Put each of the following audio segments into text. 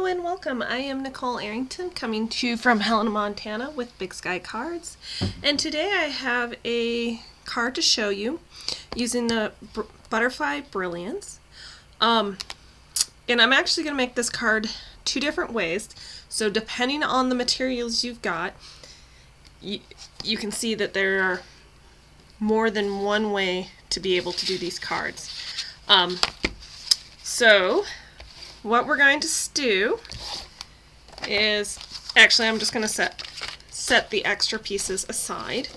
and welcome. I am Nicole Arrington coming to you from Helena, Montana with Big Sky Cards. And today I have a card to show you using the Butterfly Brilliance. And I'm actually going to make this card two different ways. So depending on the materials you've got, you can see that there are more than one way to be able to do these cards. So what we're going to do is, actually I'm just going to set the extra pieces aside.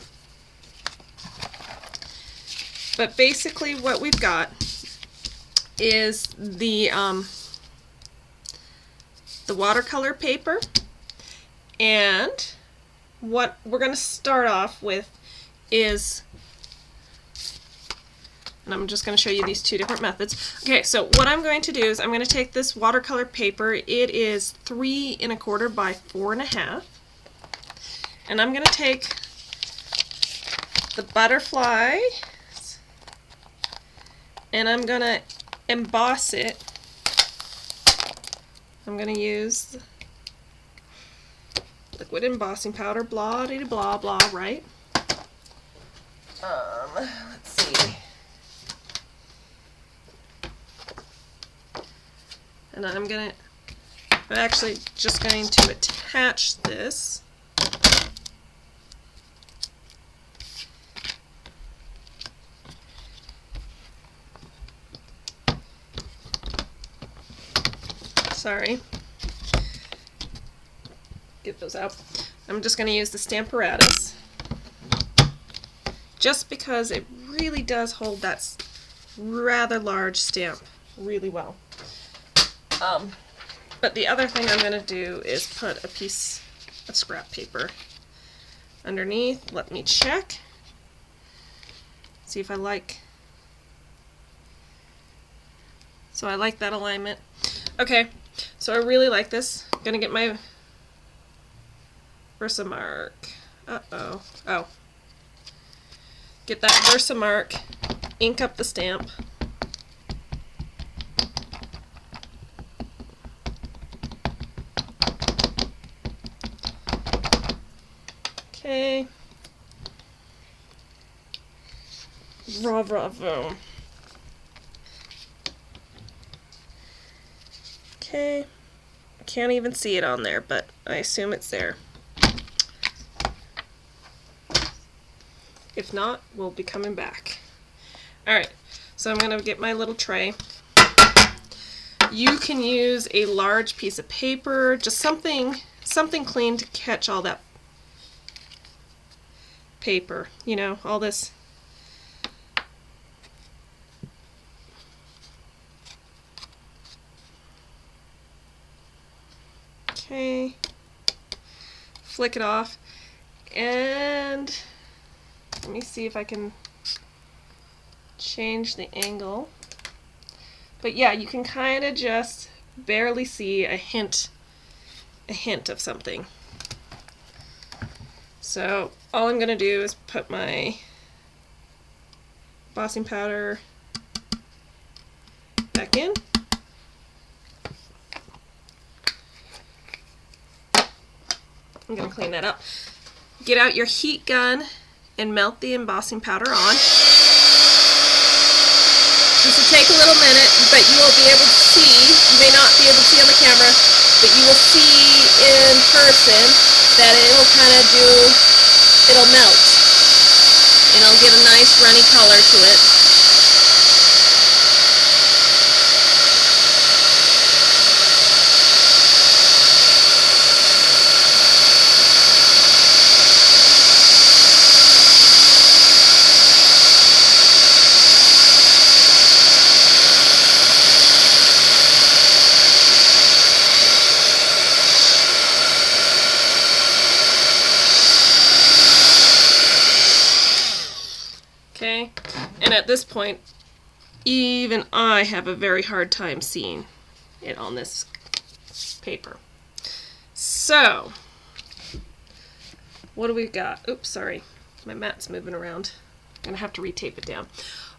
But basically what we've got is the watercolor paper, and what we're going to start off with is, and I'm just going to show you these two different methods. Okay, so what I'm going to do is I'm going to take this watercolor paper. It is 3 1/4 by 4 1/2, and I'm going to take the butterfly and I'm going to emboss it. I'm going to use liquid embossing powder, blah de blah blah, right? Let's see. And I'm actually just going to attach this. Sorry. Get those out. I'm just going to use the Stamparatus, just because it really does hold that rather large stamp really well. But the other thing I'm going to do is put a piece of scrap paper underneath. Let me check. See if I like. So I like that alignment. Okay, so I really like this. I'm going to get my Versamark. Oh. Get that Versamark, ink up the stamp. Okay. Bravo. Okay. I can't even see it on there, but I assume it's there. If not, we'll be coming back. Alright, so I'm going to get my little tray. You can use a large piece of paper, just something clean to catch all that paper, you know, all this. Okay, flick it off, and let me see if I can change the angle. But yeah, you can kind of just barely see a hint of something. So all I'm going to do is put my embossing powder back in. I'm going to clean that up. Get out your heat gun and melt the embossing powder on. This will take a little minute, but you will be able to see, you may not be able to see on the camera, but you will see in person that it will kind of it'll melt, and it'll get a nice runny color to it. Okay, and at this point, even I have a very hard time seeing it on this paper. So, what do we got? Oops, sorry, my mat's moving around. I'm gonna have to retape it down.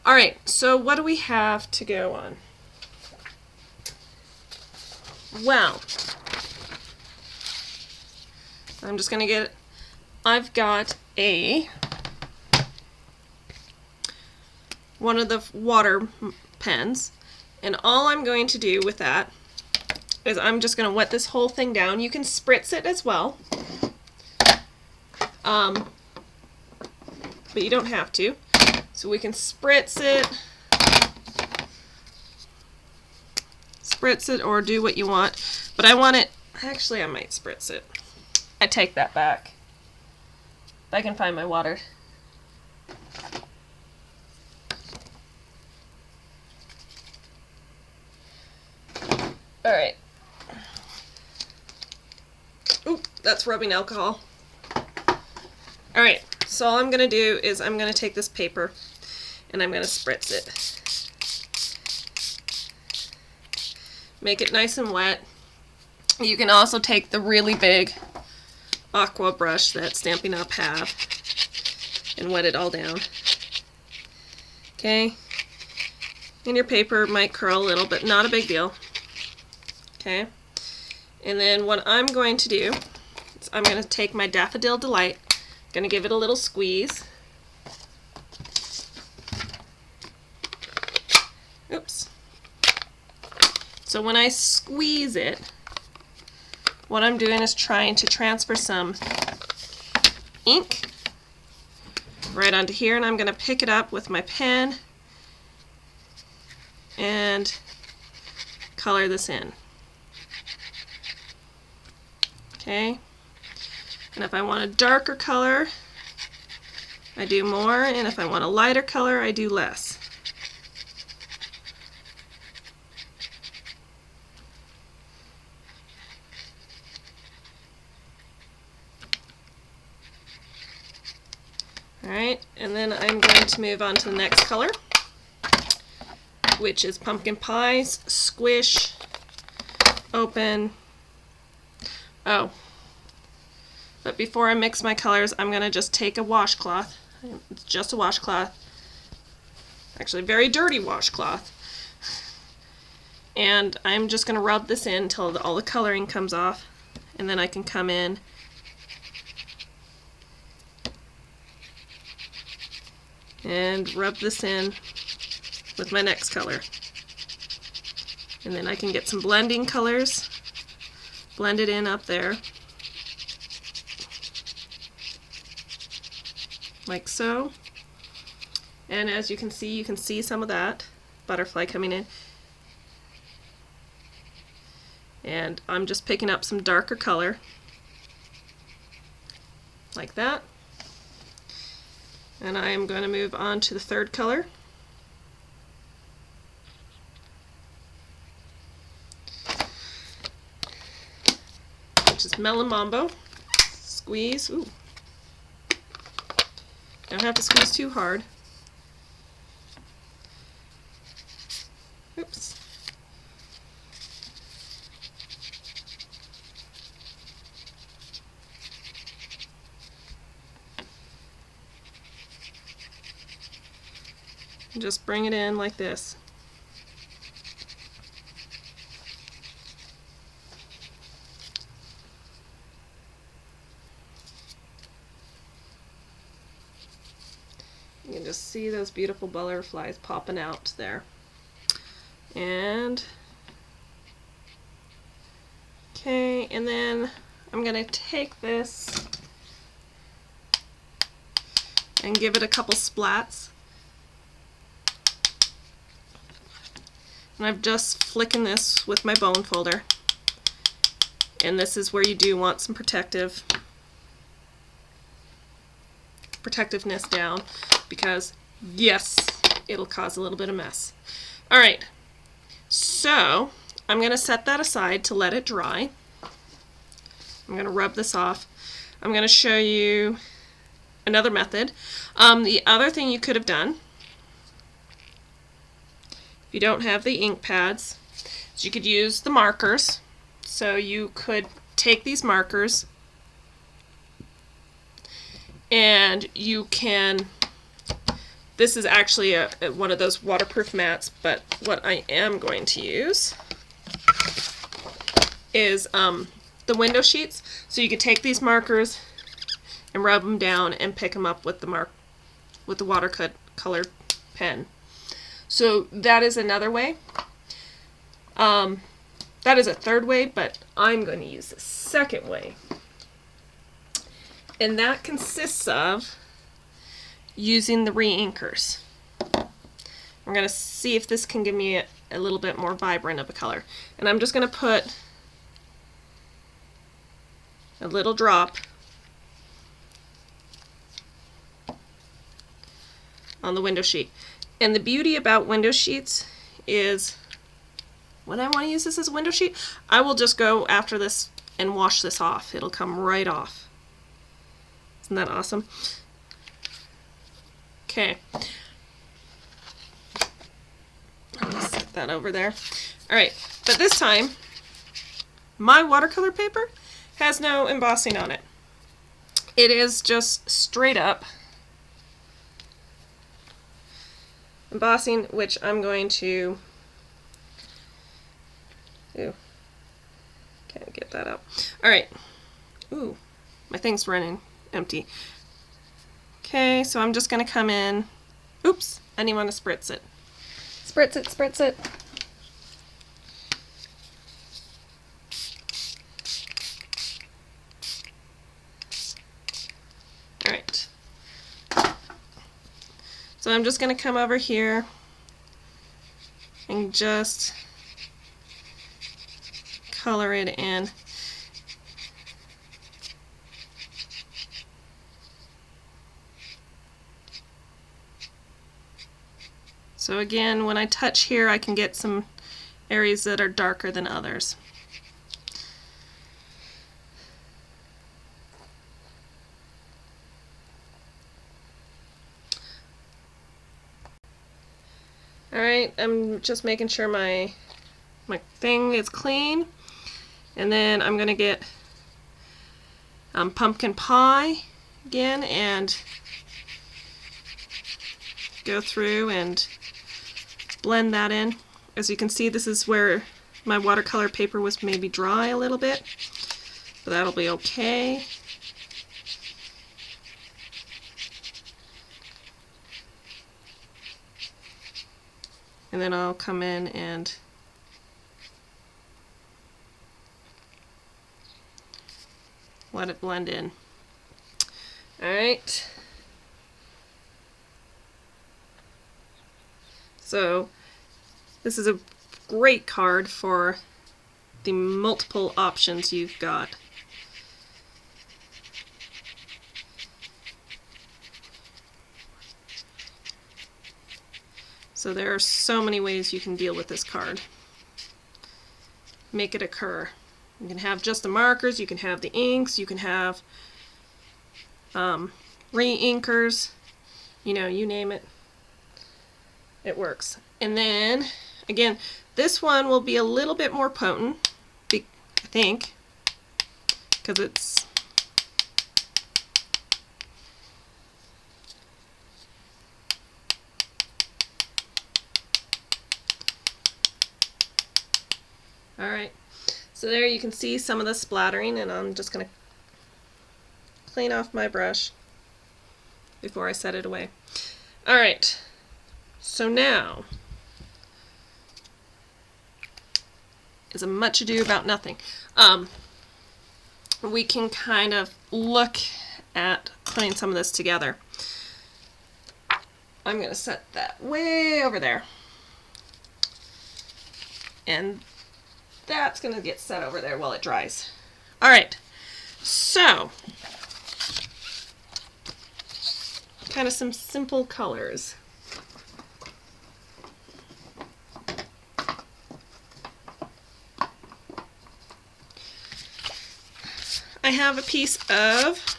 All right, so what do we have to go on? Well, I'm just going to I've got one of the water pens, and all I'm going to do with that is I'm just going to wet this whole thing down. You can spritz it as well, but you don't have to. So we can spritz it or do what you want, but I want it, actually I might spritz it. I take that back. If I can find my water. Alright. Oop, that's rubbing alcohol. Alright, so all I'm going to do is I'm going to take this paper and I'm going to spritz it. Make it nice and wet. You can also take the really big aqua brush that Stampin' Up! Have and wet it all down. Okay? And your paper might curl a little, but not a big deal. Okay? And then what I'm going to do is I'm going to take my Daffodil Delight, going to give it a little squeeze. Oops. So when I squeeze it, what I'm doing is trying to transfer some ink right onto here, and I'm going to pick it up with my pen and color this in. Okay, and if I want a darker color, I do more, and if I want a lighter color, I do less. Alright, and then I'm going to move on to the next color, which is Pumpkin Pies, Squish, Open. Oh, but before I mix my colors, I'm going to just take a washcloth. It's just a washcloth. Actually, a very dirty washcloth. And I'm just going to rub this in until all the coloring comes off, and then I can come in and rub this in with my next color. And then I can get some blending colors, blend it in up there, like so. And as you can see some of that butterfly coming in. And I'm just picking up some darker color, like that. And I am going to move on to the third color. Which is Melon Mambo. Squeeze. Ooh. Don't have to squeeze too hard. Oops. And just bring it in like this. You can just see those beautiful butterflies popping out there. And okay, and then I'm going to take this and give it a couple splats. And I'm just flicking this with my bone folder. And this is where you do want some protectiveness down, because yes, it'll cause a little bit of mess. Alright, so I'm going to set that aside to let it dry. I'm going to rub this off. I'm going to show you another method. The other thing you could have done, if you don't have the ink pads, is you could use the markers. So you could take these markers and you can, this is actually one of those waterproof mats, but what I am going to use is the window sheets. So you could take these markers and rub them down and pick them up with the watercolor pen. So that is another way. That is a third way, but I'm going to use the second way. And that consists of using the reinkers. I'm going to see if this can give me a little bit more vibrant of a color. And I'm just going to put a little drop on the window sheet. And the beauty about window sheets is when I want to use this as a window sheet, I will just go after this and wash this off. It'll come right off. Isn't that awesome? Okay. I'll just set that over there. Alright, but this time, my watercolor paper has no embossing on it. It is just straight up embossing, which I'm going to... Ooh, can't get that out. Alright. Ooh, my thing's running empty. Okay, so I'm just going to come in. Oops, I didn't want to spritz it. Spritz it, spritz it. Alright. So I'm just going to come over here and just color it in. So again, when I touch here, I can get some areas that are darker than others. Alright, I'm just making sure my thing is clean. And then I'm going to get pumpkin pie again and go through and blend that in. As you can see, this is where my watercolor paper was maybe dry a little bit, but that'll be okay. And then I'll come in and let it blend in. Alright. So this is a great card for the multiple options you've got. So there are so many ways you can deal with this card. Make it occur. You can have just the markers, you can have the inks, you can have re-inkers, you know, you name it. It works. And then, again, this one will be a little bit more potent, I think, because it's alright. So there you can see some of the splattering, and I'm just going to clean off my brush before I set it away. Alright, so now is a much ado about nothing. We can kind of look at putting some of this together. I'm going to set that way over there. And that's going to get set over there while it dries. Alright, so kind of some simple colors. I have a piece of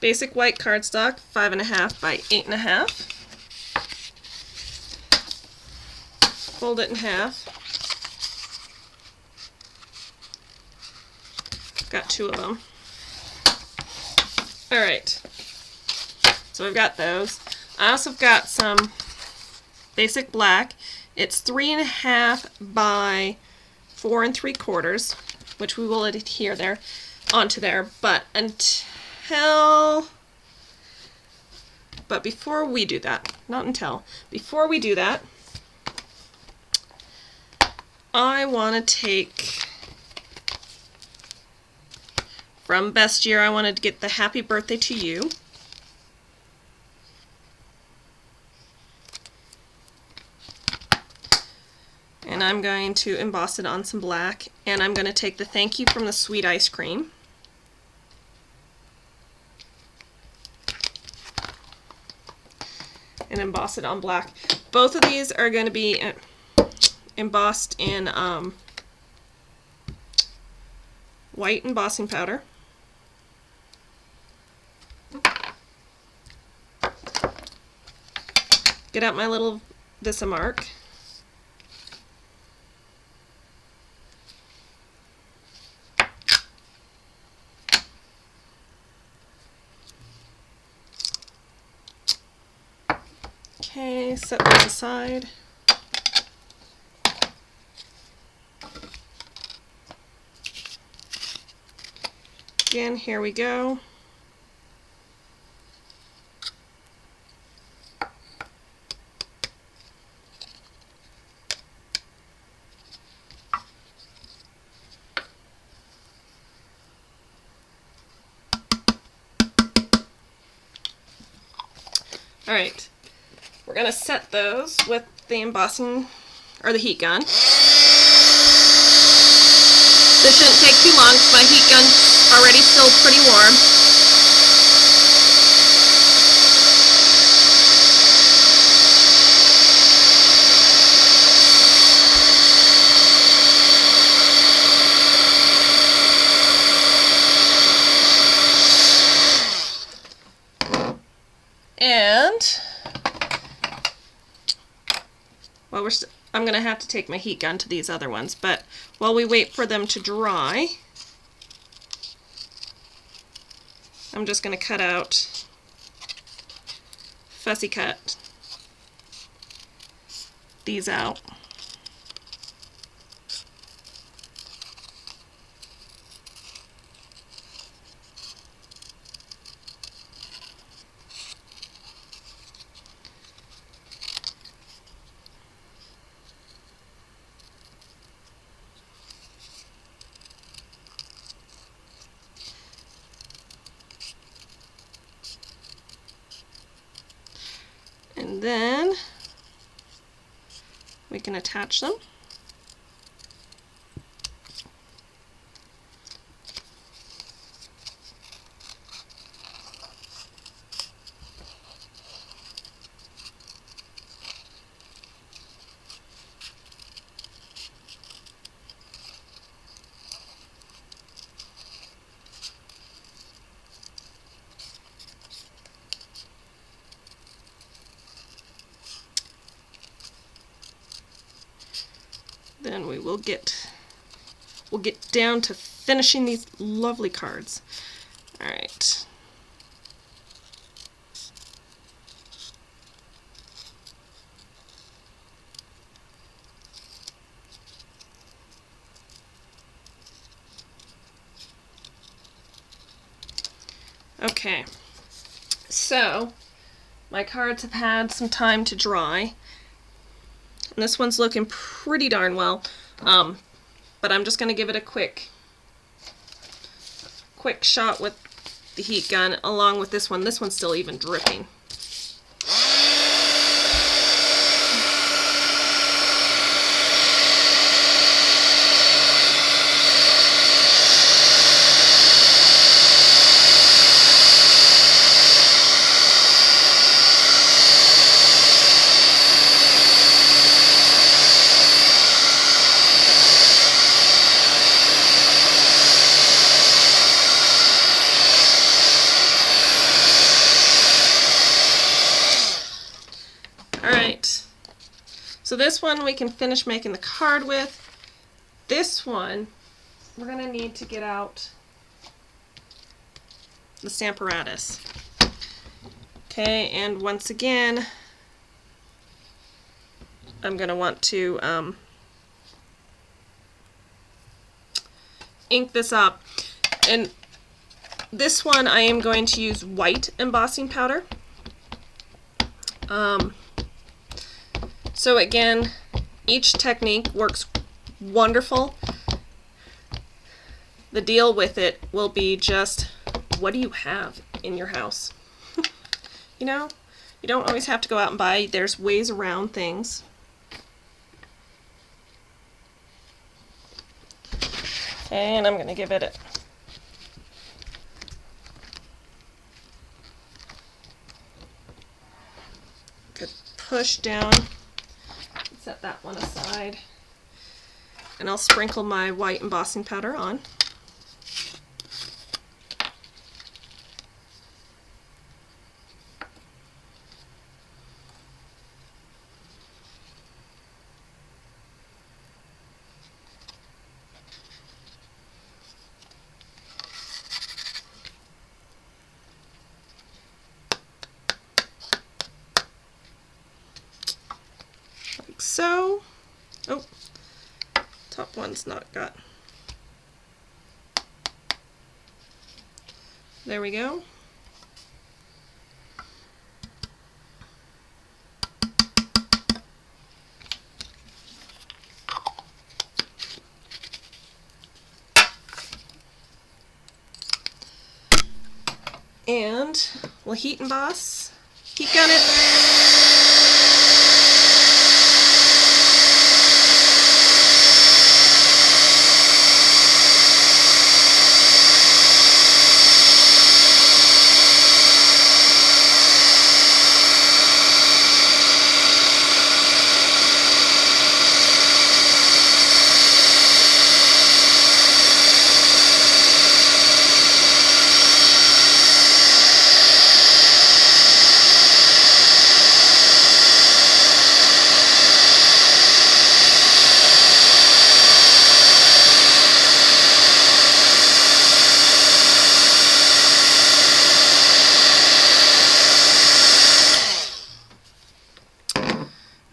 basic white cardstock, 5.5 by 8.5. Fold it in half. Got 2 of them. Alright, so I've got those. I also got some basic black. It's 3.5 by 4 3/4. which we will adhere there onto there, but before we do that, before we do that, I want to take, from Best Year, I wanted to get the Happy Birthday to You. And I'm going to emboss it on some black, and I'm going to take the Thank You from the Sweet Ice Cream. And emboss it on black. Both of these are going to be embossed in white embossing powder. Get out my little Visamark. Okay, set those aside. Again, here we go. All right. We're going to set those with the embossing, or the heat gun. This shouldn't take too long because my heat gun's already still pretty warm. And well, I'm going to have to take my heat gun to these other ones, but while we wait for them to dry, I'm just going to cut out, fussy cut these out. And then we can attach them. Then we'll get down to finishing these lovely cards. All right. Okay. So my cards have had some time to dry. And this one's looking pretty darn well, but I'm just going to give it a quick shot with the heat gun along with this one. This one's still even dripping. So this one we can finish making the card with. This one, we're going to need to get out the Stamparatus. Okay, and once again, I'm going to want to ink this up. And this one I am going to use white embossing powder. So again, each technique works wonderful. The deal with it will be just, what do you have in your house? You know, you don't always have to go out and buy. There's ways around things. And I'm going to give it a good push down. Set that one aside. And I'll sprinkle my white embossing powder on. Like so. Oh, top one's not got. There we go. And we'll heat emboss. Heat gun it.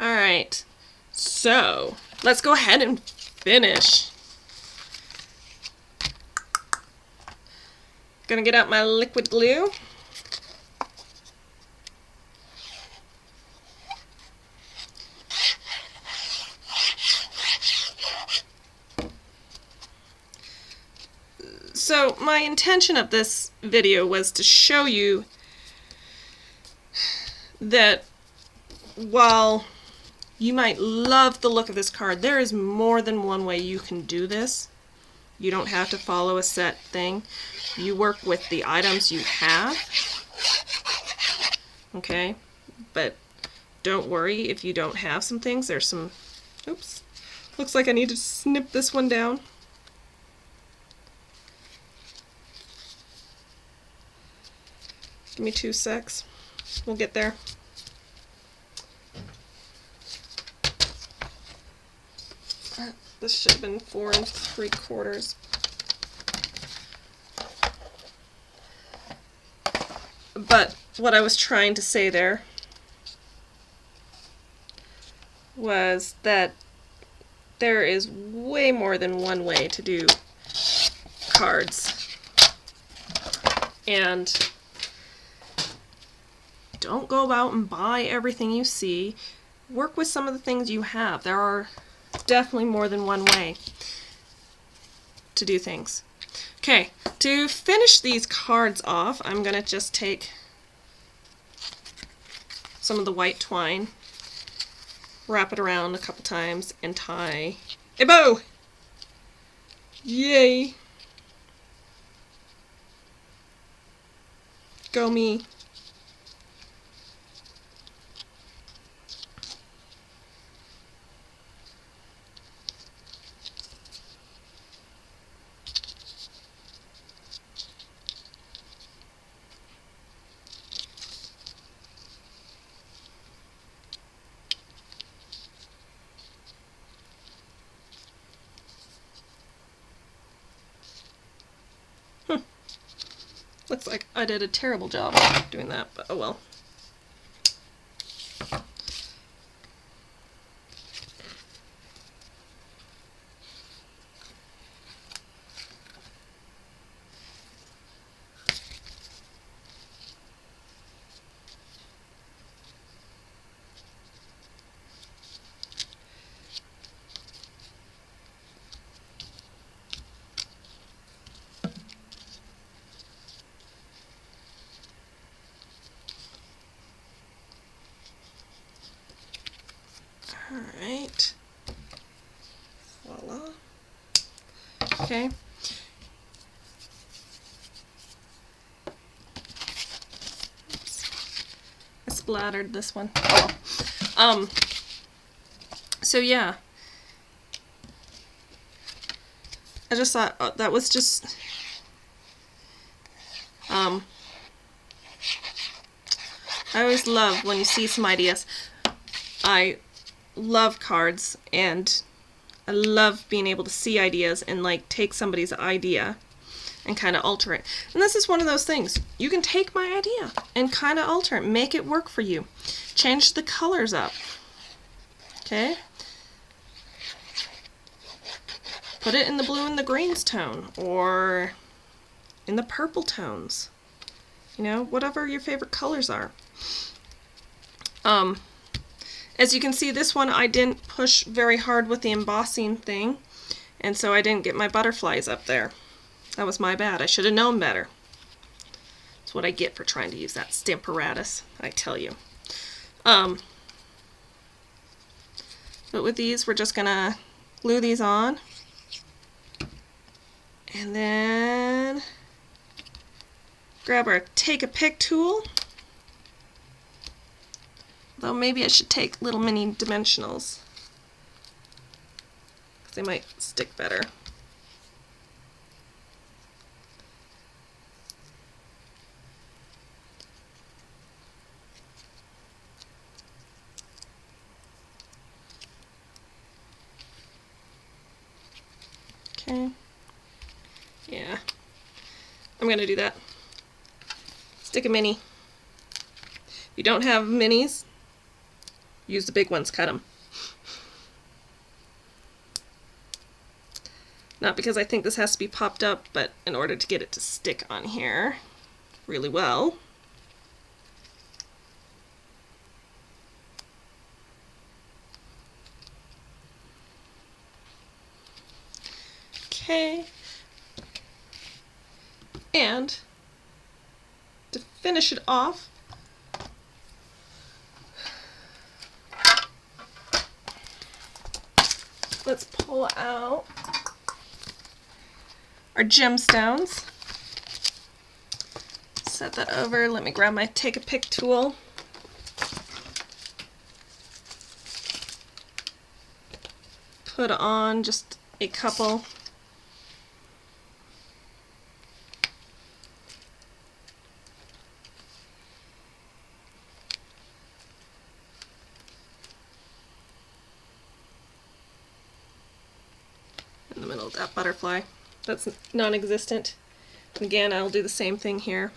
Alright, so let's go ahead and finish. Gonna get out my liquid glue. So my intention of this video was to show you that while you might love the look of this card, there is more than one way you can do this. You don't have to follow a set thing. You work with the items you have. Okay? But don't worry if you don't have some things. There's some... Oops. Looks like I need to snip this one down. Give me 2 secs. We'll get there. This should have been 4 3/4. But what I was trying to say there was that there is way more than one way to do cards. And don't go out and buy everything you see. Work with some of the things you have. There are definitely more than one way to do things. Okay, to finish these cards off, I'm going to just take some of the white twine, wrap it around a couple times, and tie a bow! Yay! Go me! Looks like I did a terrible job doing that, but oh well. Okay. Oops. I splattered this one. Oh well. So yeah. I just thought that was just I always love when you see some ideas. I love cards, and I love being able to see ideas and like take somebody's idea and kind of alter it. And this is one of those things. You can take my idea and kind of alter it, make it work for you. Change the colors up. Okay? Put it in the blue and the greens tone, or in the purple tones. You know, whatever your favorite colors are. As you can see, this one I didn't push very hard with the embossing thing, and so I didn't get my butterflies up there. That was my bad. I should have known better. That's what I get for trying to use that Stamparatus, I tell you. But with these, we're just gonna glue these on, and then grab our Take-A-Pick tool. Though maybe I should take little mini dimensionals, because they might stick better. Okay. Yeah. I'm going to do that. Stick a mini. If you don't have minis, use the big ones, cut them. Not because I think this has to be popped up, but in order to get it to stick on here really well. Okay. And to finish it off, let's pull out our gemstones. Set that over. Let me grab my Take-A-Pick tool. Put on just a couple. In the middle of that butterfly. That's non-existent. Again, I'll do the same thing here.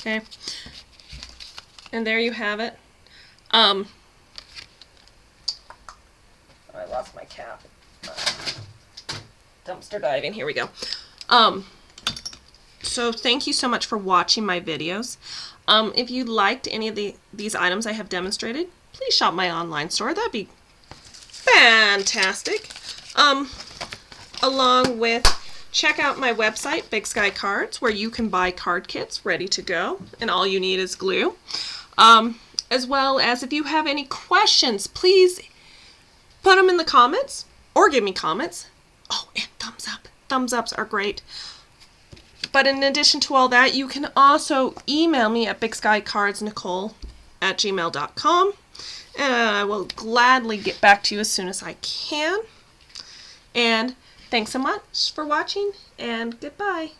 Okay. And there you have it. Oh, I lost my cap. Dumpster diving. Here we go. So thank you so much for watching my videos. If you liked any of these items I have demonstrated, please shop my online store. That'd be fantastic. Along with, check out my website, Big Sky Cards, where you can buy card kits ready to go, and all you need is glue. As well as, if you have any questions, please put them in the comments or give me comments. Oh, and thumbs up. Thumbs ups are great. But in addition to all that, you can also email me at bigskycardsnicole@gmail.com, and I will gladly get back to you as soon as I can. And thanks so much for watching, and goodbye.